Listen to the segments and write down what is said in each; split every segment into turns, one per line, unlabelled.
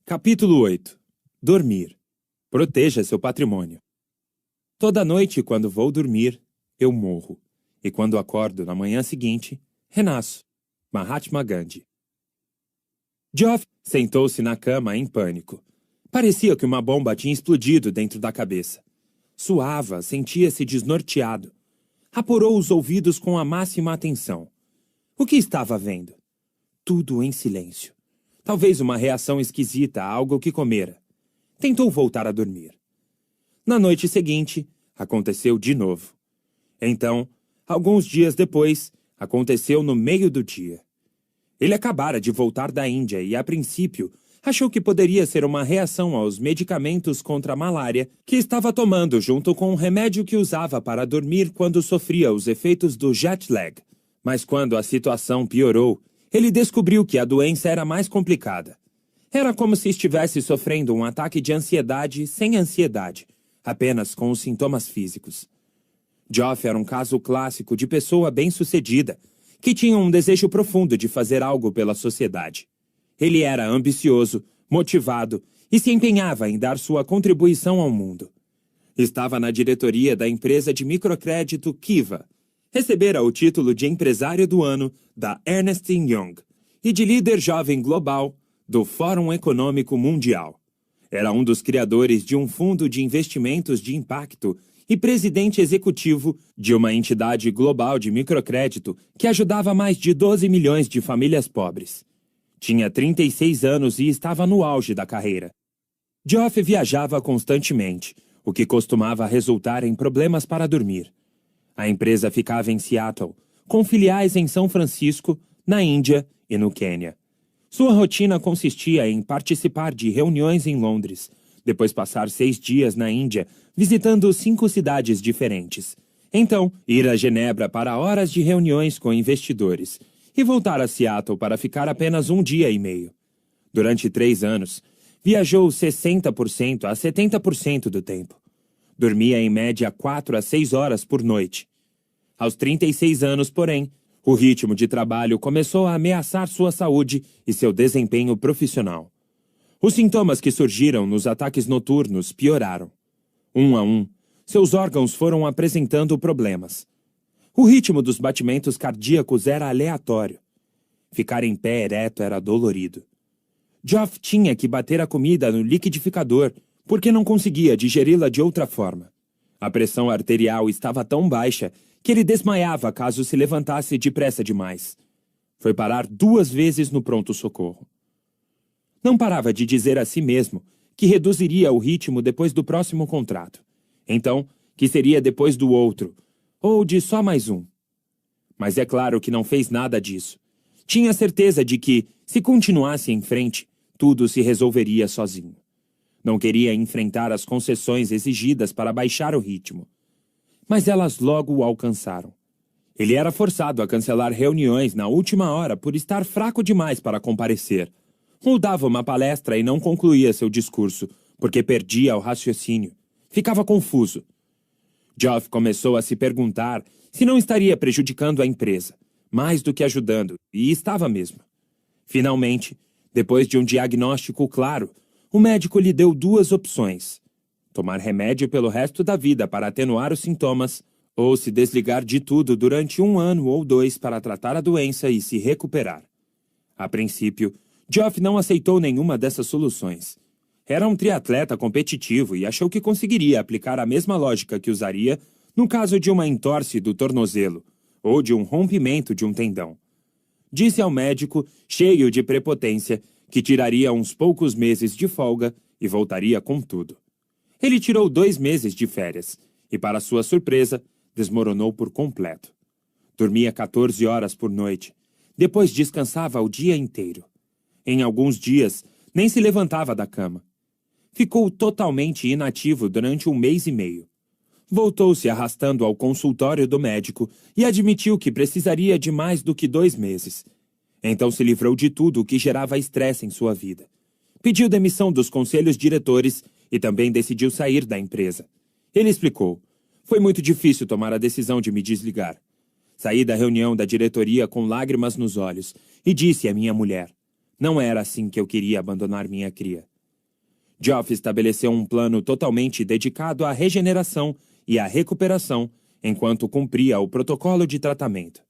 Capítulo 8. Dormir. Proteja seu patrimônio. Toda noite, quando vou dormir, eu morro. E quando acordo na manhã seguinte, renasço. Mahatma Gandhi. Geoff sentou-se na cama em pânico. Parecia que uma bomba tinha explodido dentro da cabeça. Suava, sentia-se desnorteado. Apurou os ouvidos com a máxima atenção. O que estava vendo? Tudo em silêncio. Talvez uma reação esquisita a algo que comera. Tentou voltar a dormir. Na noite seguinte, aconteceu de novo. Então, alguns dias depois, aconteceu no meio do dia. Ele acabara de voltar da Índia e, a princípio, achou que poderia ser uma reação aos medicamentos contra a malária que estava tomando junto com um remédio que usava para dormir quando sofria os efeitos do jet lag. Mas quando a situação piorou, ele descobriu que a doença era mais complicada. Era como se estivesse sofrendo um ataque de ansiedade sem ansiedade, apenas com os sintomas físicos. Geoff era um caso clássico de pessoa bem-sucedida, que tinha um desejo profundo de fazer algo pela sociedade. Ele era ambicioso, motivado e se empenhava em dar sua contribuição ao mundo. Estava na diretoria da empresa de microcrédito Kiva. Recebera o título de empresário do ano da Ernst Young e de líder jovem global do Fórum Econômico Mundial. Era um dos criadores de um fundo de investimentos de impacto e presidente executivo de uma entidade global de microcrédito que ajudava mais de 12 milhões de famílias pobres. Tinha 36 anos e estava no auge da carreira. Geoff viajava constantemente, o que costumava resultar em problemas para dormir. A empresa ficava em Seattle, com filiais em São Francisco, na Índia e no Quênia. Sua rotina consistia em participar de reuniões em Londres, depois passar 6 dias na Índia, visitando 5 cidades diferentes. Então, ir a Genebra para horas de reuniões com investidores e voltar a Seattle para ficar apenas 1 dia e meio. Durante 3 anos, viajou 60% a 70% do tempo. Dormia em média 4 a 6 horas por noite. Aos 36 anos, porém, o ritmo de trabalho começou a ameaçar sua saúde e seu desempenho profissional. Os sintomas que surgiram nos ataques noturnos pioraram. Um a um, seus órgãos foram apresentando problemas. O ritmo dos batimentos cardíacos era aleatório. Ficar em pé ereto era dolorido. Geoff tinha que bater a comida no liquidificador porque não conseguia digeri-la de outra forma. A pressão arterial estava tão baixa que ele desmaiava caso se levantasse depressa demais. Foi parar 2 vezes no pronto-socorro. Não parava de dizer a si mesmo que reduziria o ritmo depois do próximo contrato. Então, que seria depois do outro, ou de só mais um. Mas é claro que não fez nada disso. Tinha certeza de que, se continuasse em frente, tudo se resolveria sozinho. Não queria enfrentar as concessões exigidas para baixar o ritmo. Mas elas logo o alcançaram. Ele era forçado a cancelar reuniões na última hora por estar fraco demais para comparecer. Ou dava uma palestra e não concluía seu discurso, porque perdia o raciocínio. Ficava confuso. Geoff começou a se perguntar se não estaria prejudicando a empresa, mais do que ajudando, e estava mesmo. Finalmente, depois de um diagnóstico claro, o médico lhe deu 2 opções: tomar remédio pelo resto da vida para atenuar os sintomas, ou se desligar de tudo durante 1 ano ou 2 para tratar a doença e se recuperar. A princípio, Geoff não aceitou nenhuma dessas soluções. Era um triatleta competitivo e achou que conseguiria aplicar a mesma lógica que usaria no caso de uma entorse do tornozelo ou de um rompimento de um tendão. Disse ao médico, cheio de prepotência, que tiraria uns poucos meses de folga e voltaria com tudo. Ele tirou 2 meses de férias e, para sua surpresa, desmoronou por completo. Dormia 14 horas por noite. Depois descansava o dia inteiro. Em alguns dias, nem se levantava da cama. Ficou totalmente inativo durante 1 mês e meio. Voltou-se arrastando ao consultório do médico e admitiu que precisaria de mais do que 2 meses. Então se livrou de tudo o que gerava estresse em sua vida. Pediu demissão dos conselhos diretores e também decidiu sair da empresa. Ele explicou: foi muito difícil tomar a decisão de me desligar. Saí da reunião da diretoria com lágrimas nos olhos e disse à minha mulher: não era assim que eu queria abandonar minha cria. Geoff estabeleceu um plano totalmente dedicado à regeneração e à recuperação enquanto cumpria o protocolo de tratamento.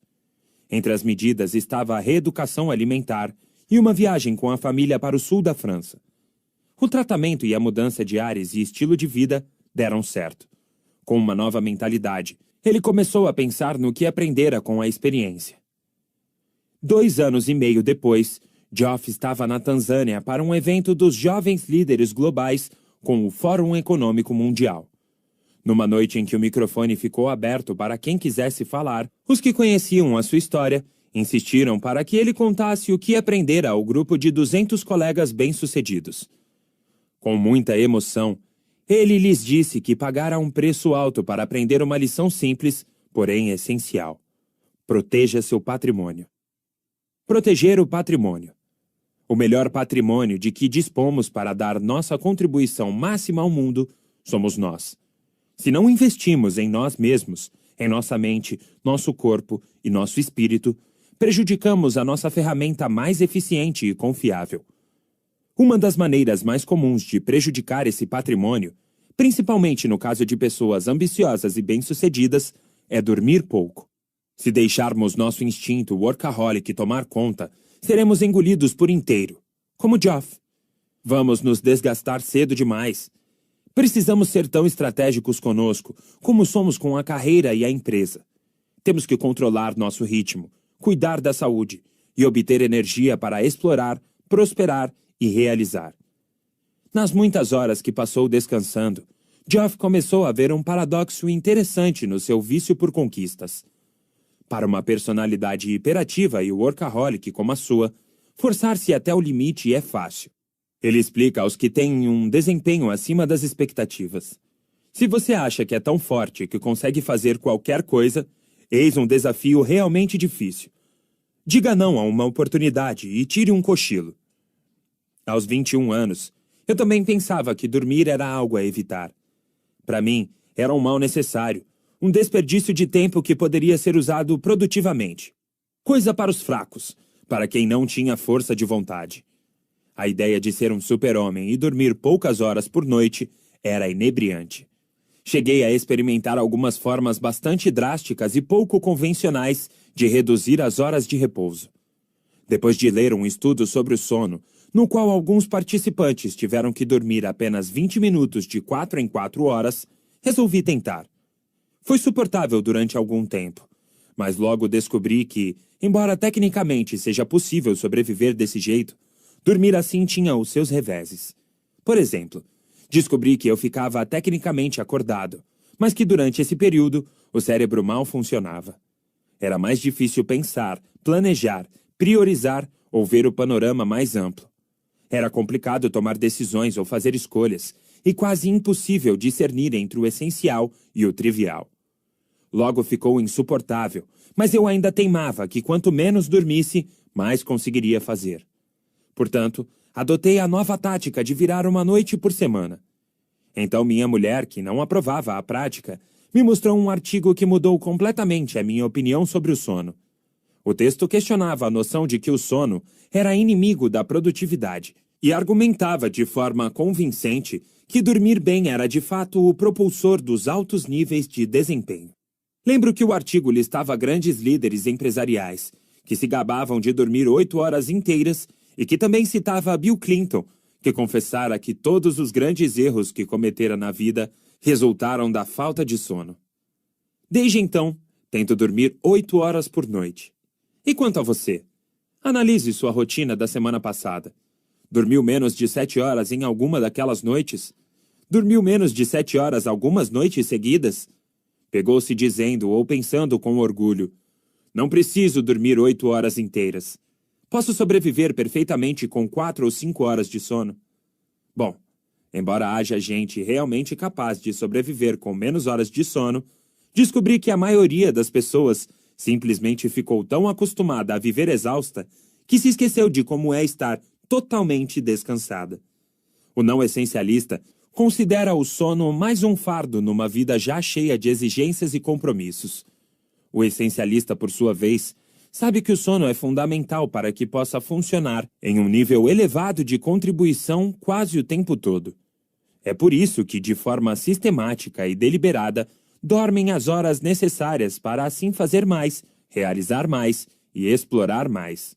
Entre as medidas estava a reeducação alimentar e uma viagem com a família para o sul da França. O tratamento e a mudança de ares e estilo de vida deram certo. Com uma nova mentalidade, ele começou a pensar no que aprendera com a experiência. 2 anos e meio depois, Geoff estava na Tanzânia para um evento dos jovens líderes globais com o Fórum Econômico Mundial. Numa noite em que o microfone ficou aberto para quem quisesse falar, os que conheciam a sua história insistiram para que ele contasse o que aprendera ao grupo de 200 colegas bem-sucedidos. Com muita emoção, ele lhes disse que pagara um preço alto para aprender uma lição simples, porém essencial. Proteja seu patrimônio. Proteger o patrimônio. O melhor patrimônio de que dispomos para dar nossa contribuição máxima ao mundo somos nós. Se não investimos em nós mesmos, em nossa mente, nosso corpo e nosso espírito, prejudicamos a nossa ferramenta mais eficiente e confiável. Uma das maneiras mais comuns de prejudicar esse patrimônio, principalmente no caso de pessoas ambiciosas e bem-sucedidas, é dormir pouco. Se deixarmos nosso instinto workaholic tomar conta, seremos engolidos por inteiro, como Geoff. Vamos nos desgastar cedo demais. Precisamos ser tão estratégicos conosco como somos com a carreira e a empresa. Temos que controlar nosso ritmo, cuidar da saúde e obter energia para explorar, prosperar e realizar. Nas muitas horas que passou descansando, Geoff começou a ver um paradoxo interessante no seu vício por conquistas. Para uma personalidade hiperativa e workaholic como a sua, forçar-se até o limite é fácil. Ele explica aos que têm um desempenho acima das expectativas. Se você acha que é tão forte que consegue fazer qualquer coisa, eis um desafio realmente difícil. Diga não a uma oportunidade e tire um cochilo. Aos 21 anos, eu também pensava que dormir era algo a evitar. Para mim, era um mal necessário, um desperdício de tempo que poderia ser usado produtivamente. Coisa para os fracos, para quem não tinha força de vontade. A ideia de ser um super-homem e dormir poucas horas por noite era inebriante. Cheguei a experimentar algumas formas bastante drásticas e pouco convencionais de reduzir as horas de repouso. Depois de ler um estudo sobre o sono, no qual alguns participantes tiveram que dormir apenas 20 minutos de 4 em 4 horas, resolvi tentar. Foi suportável durante algum tempo, mas logo descobri que, embora tecnicamente seja possível sobreviver desse jeito, dormir assim tinha os seus reveses. Por exemplo, descobri que eu ficava tecnicamente acordado, mas que durante esse período o cérebro mal funcionava. Era mais difícil pensar, planejar, priorizar ou ver o panorama mais amplo. Era complicado tomar decisões ou fazer escolhas, e quase impossível discernir entre o essencial e o trivial. Logo ficou insuportável, mas eu ainda teimava que quanto menos dormisse, mais conseguiria fazer. Portanto, adotei a nova tática de virar uma noite por semana. Então minha mulher, que não aprovava a prática, me mostrou um artigo que mudou completamente a minha opinião sobre o sono. O texto questionava a noção de que o sono era inimigo da produtividade e argumentava de forma convincente que dormir bem era de fato o propulsor dos altos níveis de desempenho. Lembro que o artigo listava grandes líderes empresariais, que se gabavam de dormir 8 horas inteiras e que também citava Bill Clinton, que confessara que todos os grandes erros que cometera na vida resultaram da falta de sono. Desde então, tento dormir 8 horas por noite. E quanto a você? Analise sua rotina da semana passada. Dormiu menos de 7 horas em alguma daquelas noites? Dormiu menos de 7 horas algumas noites seguidas? Pegou-se dizendo ou pensando com orgulho: não preciso dormir 8 horas inteiras. Posso sobreviver perfeitamente com 4 ou 5 horas de sono. Bom, embora haja gente realmente capaz de sobreviver com menos horas de sono, descobri que a maioria das pessoas simplesmente ficou tão acostumada a viver exausta que se esqueceu de como é estar totalmente descansada. O não essencialista considera o sono mais um fardo numa vida já cheia de exigências e compromissos. O essencialista, por sua vez, sabe que o sono é fundamental para que possa funcionar em um nível elevado de contribuição quase o tempo todo. É por isso que, de forma sistemática e deliberada, dormem as horas necessárias para assim fazer mais, realizar mais e explorar mais.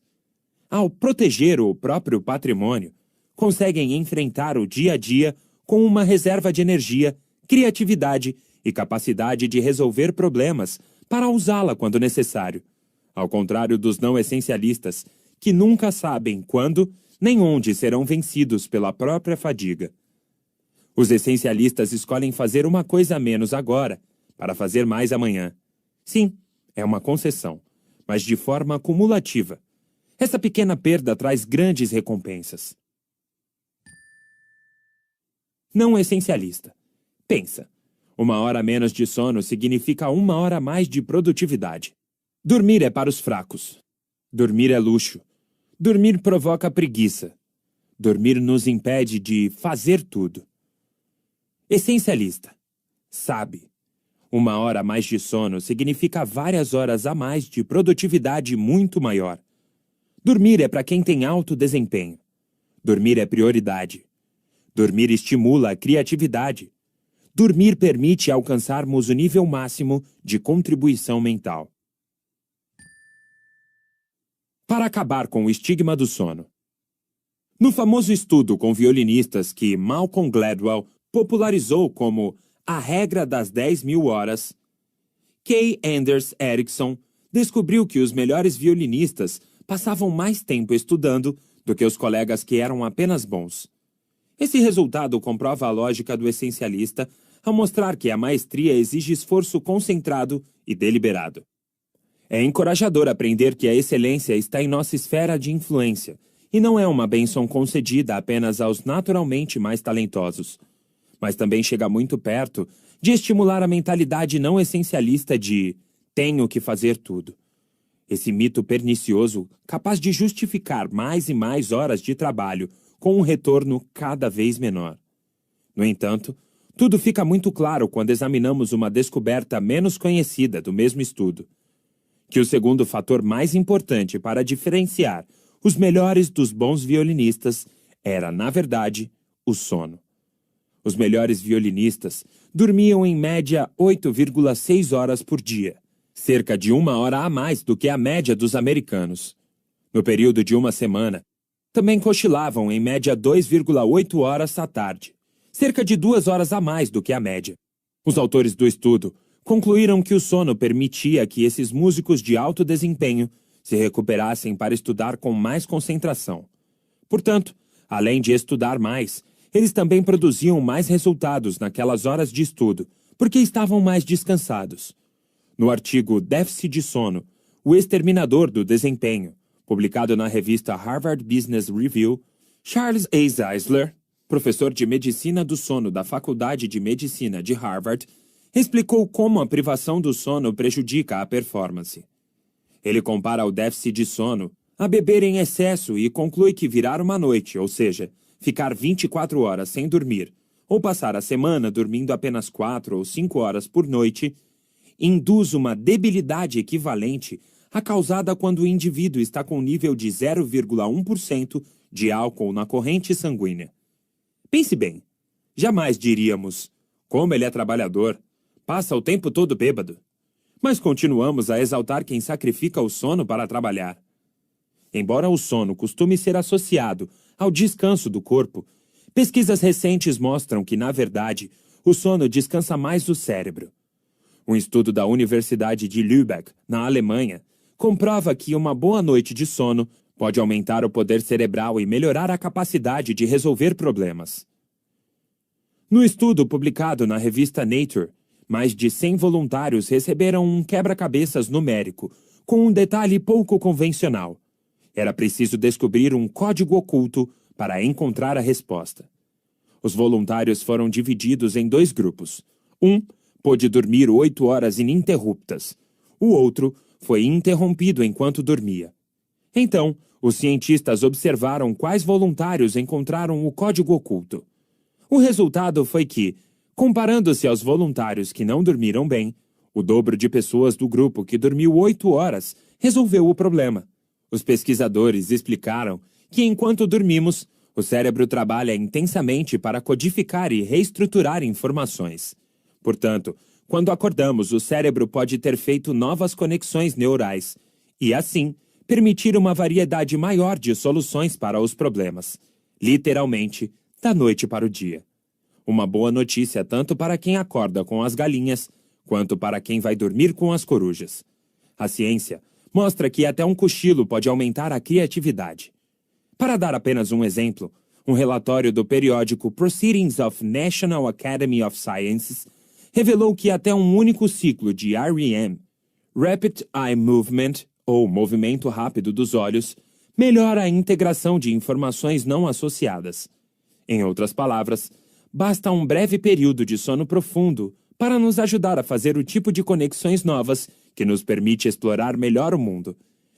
Ao proteger o próprio patrimônio, conseguem enfrentar o dia a dia com uma reserva de energia, criatividade e capacidade de resolver problemas para usá-la quando necessário, ao contrário dos não essencialistas, que nunca sabem quando nem onde serão vencidos pela própria fadiga. Os essencialistas escolhem fazer uma coisa a menos agora, para fazer mais amanhã. Sim, é uma concessão, mas de forma cumulativa. Essa pequena perda traz grandes recompensas. Não essencialista. Pensa, 1 hora a menos de sono significa 1 hora a mais de produtividade. Dormir é para os fracos. Dormir é luxo. Dormir provoca preguiça. Dormir nos impede de fazer tudo. Essencialista. Sabe. 1 hora a mais de sono significa várias horas a mais de produtividade muito maior. Dormir é para quem tem alto desempenho. Dormir é prioridade. Dormir estimula a criatividade. Dormir permite alcançarmos o nível máximo de contribuição mental. Para acabar com o estigma do sono. No famoso estudo com violinistas que Malcolm Gladwell popularizou como a regra das 10.000 horas, Kay Anders Ericsson descobriu que os melhores violinistas passavam mais tempo estudando do que os colegas que eram apenas bons. Esse resultado comprova a lógica do essencialista ao mostrar que a maestria exige esforço concentrado e deliberado. É encorajador aprender que a excelência está em nossa esfera de influência e não é uma bênção concedida apenas aos naturalmente mais talentosos. Mas também chega muito perto de estimular a mentalidade não essencialista de tenho que fazer tudo. Esse mito pernicioso, capaz de justificar mais e mais horas de trabalho com um retorno cada vez menor. No entanto, tudo fica muito claro quando examinamos uma descoberta menos conhecida do mesmo estudo, que o segundo fator mais importante para diferenciar os melhores dos bons violinistas era, na verdade, o sono. Os melhores violinistas dormiam em média 8,6 horas por dia, cerca de 1 hora a mais do que a média dos americanos. No período de uma semana, também cochilavam em média 2,8 horas à tarde, cerca de 2 horas a mais do que a média. Os autores do estudo concluíram que o sono permitia que esses músicos de alto desempenho se recuperassem para estudar com mais concentração. Portanto, além de estudar mais, eles também produziam mais resultados naquelas horas de estudo, porque estavam mais descansados. No artigo Déficit de Sono, o exterminador do desempenho, publicado na revista Harvard Business Review, Charles A. Zeisler, professor de medicina do sono da Faculdade de Medicina de Harvard, explicou como a privação do sono prejudica a performance. Ele compara o déficit de sono a beber em excesso e conclui que virar uma noite, ou seja, ficar 24 horas sem dormir, ou passar a semana dormindo apenas 4 ou 5 horas por noite, induz uma debilidade equivalente à causada quando o indivíduo está com nível de 0,1% de álcool na corrente sanguínea. Pense bem, jamais diríamos, como ele é trabalhador, passa o tempo todo bêbado. Mas continuamos a exaltar quem sacrifica o sono para trabalhar. Embora o sono costume ser associado ao descanso do corpo, pesquisas recentes mostram que, na verdade, o sono descansa mais o cérebro. Um estudo da Universidade de Lübeck, na Alemanha, comprova que uma boa noite de sono pode aumentar o poder cerebral e melhorar a capacidade de resolver problemas. No estudo publicado na revista Nature, mais de 100 voluntários receberam um quebra-cabeças numérico, com um detalhe pouco convencional. Era preciso descobrir um código oculto para encontrar a resposta. Os voluntários foram divididos em 2 grupos. Um pôde dormir 8 horas ininterruptas. O outro foi interrompido enquanto dormia. Então, os cientistas observaram quais voluntários encontraram o código oculto. O resultado foi que, comparando-se aos voluntários que não dormiram bem, o dobro de pessoas do grupo que dormiu 8 horas resolveu o problema. Os pesquisadores explicaram que enquanto dormimos, o cérebro trabalha intensamente para codificar e reestruturar informações. Portanto, quando acordamos, o cérebro pode ter feito novas conexões neurais e, assim, permitir uma variedade maior de soluções para os problemas, literalmente, da noite para o dia. Uma boa notícia tanto para quem acorda com as galinhas, quanto para quem vai dormir com as corujas. A ciência mostra que até um cochilo pode aumentar a criatividade. Para dar apenas um exemplo, um relatório do periódico Proceedings of National Academy of Sciences revelou que até um único ciclo de REM, Rapid Eye Movement, ou movimento rápido dos olhos, melhora a integração de informações não associadas. Em outras palavras, basta um breve período de sono profundo para nos ajudar a fazer o tipo de conexões novas que nos permite explorar melhor o mundo.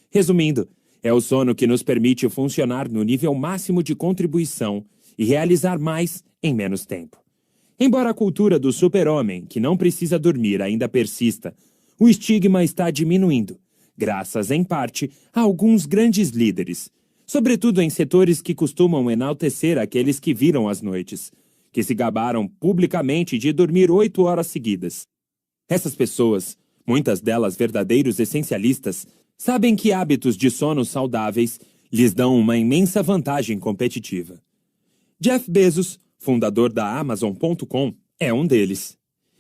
Resumindo, é o sono que nos permite funcionar no nível máximo de contribuição e realizar mais em menos tempo. Embora a cultura do super-homem, que não precisa dormir, ainda persista, o estigma está diminuindo, graças, em parte, a alguns grandes líderes, sobretudo em setores que costumam enaltecer aqueles que viram as noites, que se gabaram publicamente de dormir 8 horas seguidas. Essas pessoas, muitas delas verdadeiros essencialistas, sabem que hábitos de sono saudáveis lhes dão uma imensa vantagem competitiva. Jeff Bezos, fundador da Amazon.com, é um deles.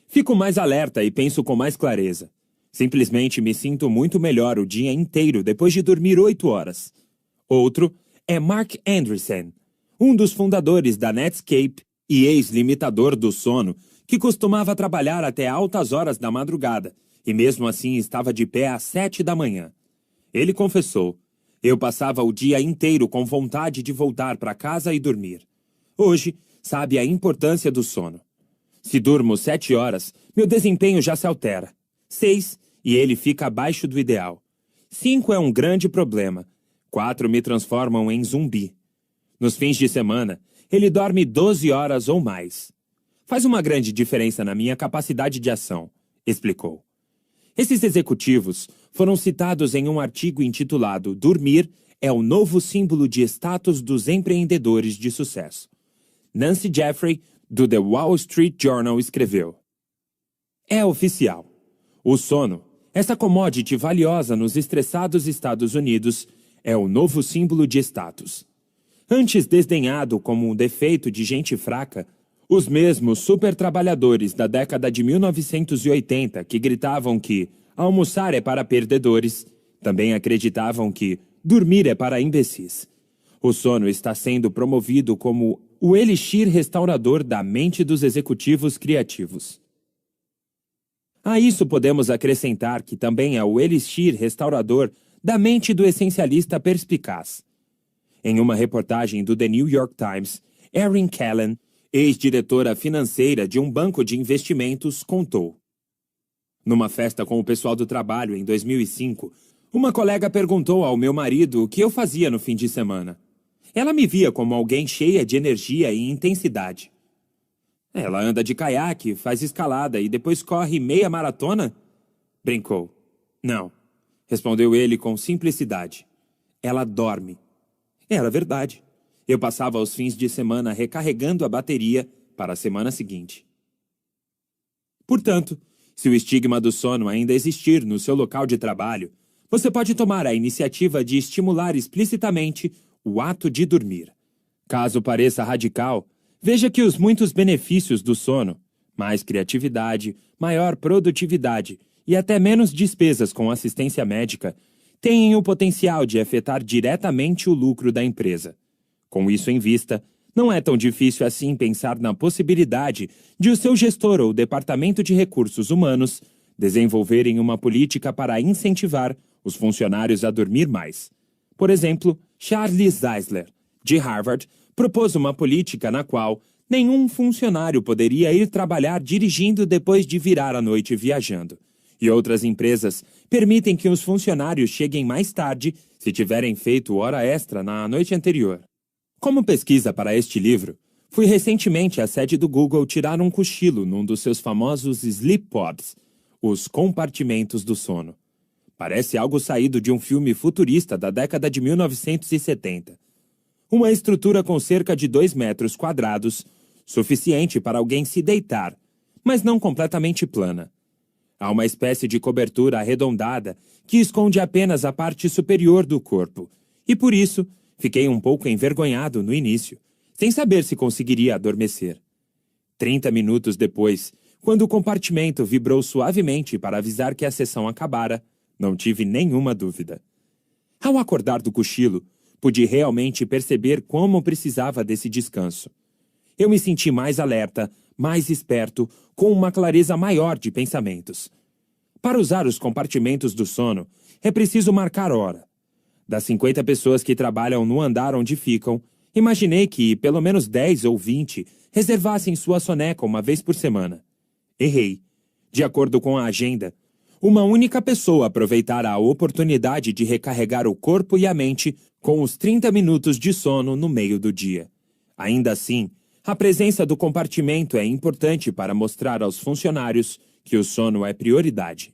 Fico mais alerta e penso com mais clareza. Simplesmente me sinto muito melhor o dia inteiro depois de dormir 8 horas. Outro é Mark Andreessen, um dos fundadores da Netscape e ex-limitador do sono, que costumava trabalhar até altas horas da madrugada e mesmo assim estava de pé às 7 da manhã. Ele confessou: "Eu passava o dia inteiro com vontade de voltar para casa e dormir. Hoje, sabe a importância do sono. Se durmo 7 horas, meu desempenho já se altera. 6, e ele fica abaixo do ideal. 5 é um grande problema. 4 me transformam em zumbi. Nos fins de semana, ele dorme 12 horas ou mais. Faz uma grande diferença na minha capacidade de ação", explicou. Esses executivos foram citados em um artigo intitulado "Dormir é o novo símbolo de status dos empreendedores de sucesso". Nancy Jeffrey, do The Wall Street Journal, escreveu: "É oficial. O sono, essa commodity valiosa nos estressados Estados Unidos, é o novo símbolo de status. Antes desdenhado como um defeito de gente fraca, os mesmos supertrabalhadores da década de 1980 que gritavam que almoçar é para perdedores, também acreditavam que dormir é para imbecis. O sono está sendo promovido como o elixir restaurador da mente dos executivos criativos. A isso podemos acrescentar que também é o elixir restaurador da mente do essencialista perspicaz. Em uma reportagem do The New York Times, Erin Callan, ex-diretora financeira de um banco de investimentos, contou: "Numa festa com o pessoal do trabalho em 2005, uma colega perguntou ao meu marido o que eu fazia no fim de semana. Ela me via como alguém cheia de energia e intensidade. 'Ela anda de caiaque, faz escalada e depois corre meia maratona?' Brincou. 'Não', respondeu ele com simplicidade. 'Ela dorme.' Era verdade. Eu passava os fins de semana recarregando a bateria para a semana seguinte." Portanto, se o estigma do sono ainda existir no seu local de trabalho, você pode tomar a iniciativa de estimular explicitamente o ato de dormir. Caso pareça radical, veja que os muitos benefícios do sono, mais criatividade, maior produtividade e até menos despesas com assistência médica, têm o potencial de afetar diretamente o lucro da empresa. Com isso em vista, não é tão difícil assim pensar na possibilidade de o seu gestor ou departamento de recursos humanos desenvolverem uma política para incentivar os funcionários a dormir mais. Por exemplo, Charles Zeisler, de Harvard, propôs uma política na qual nenhum funcionário poderia ir trabalhar dirigindo depois de virar a noite viajando. E outras empresas permitem que os funcionários cheguem mais tarde se tiverem feito hora extra na noite anterior. Como pesquisa para este livro, fui recentemente à sede do Google tirar um cochilo num dos seus famosos sleep pods, os compartimentos do sono. Parece algo saído de um filme futurista da década de 1970. Uma estrutura com cerca de 2 metros quadrados, suficiente para alguém se deitar, mas não completamente plana. Há uma espécie de cobertura arredondada que esconde apenas a parte superior do corpo, e por isso fiquei um pouco envergonhado no início, sem saber se conseguiria adormecer. 30 minutos depois, quando o compartimento vibrou suavemente para avisar que a sessão acabara, não tive nenhuma dúvida. Ao acordar do cochilo, pude realmente perceber como precisava desse descanso. Eu me senti mais alerta, mais esperto, com uma clareza maior de pensamentos. Para usar os compartimentos do sono, é preciso marcar hora. Das 50 pessoas que trabalham no andar onde ficam, imaginei que pelo menos 10 ou 20 reservassem sua soneca uma vez por semana. Errei. De acordo com a agenda, uma única pessoa aproveitara a oportunidade de recarregar o corpo e a mente com os 30 minutos de sono no meio do dia. Ainda assim, a presença do compartimento é importante para mostrar aos funcionários que o sono é prioridade.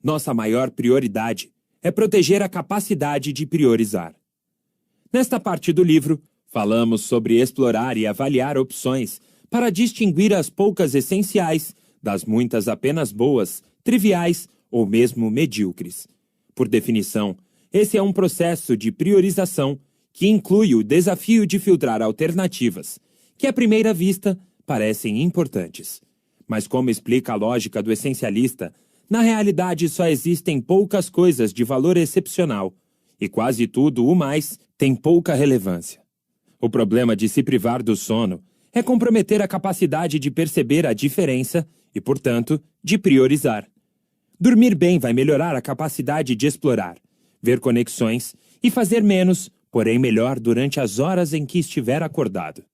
Nossa maior prioridade é proteger a capacidade de priorizar. Nesta parte do livro, falamos sobre explorar e avaliar opções para distinguir as poucas essenciais das muitas apenas boas, triviais ou mesmo medíocres. Por definição, esse é um processo de priorização que inclui o desafio de filtrar alternativas, que à primeira vista parecem importantes. Mas como explica a lógica do essencialista, na realidade só existem poucas coisas de valor excepcional, e quase tudo o mais tem pouca relevância. O problema de se privar do sono é comprometer a capacidade de perceber a diferença e, portanto, de priorizar. Dormir bem vai melhorar a capacidade de explorar, ver conexões e fazer menos, porém melhor durante as horas em que estiver acordado.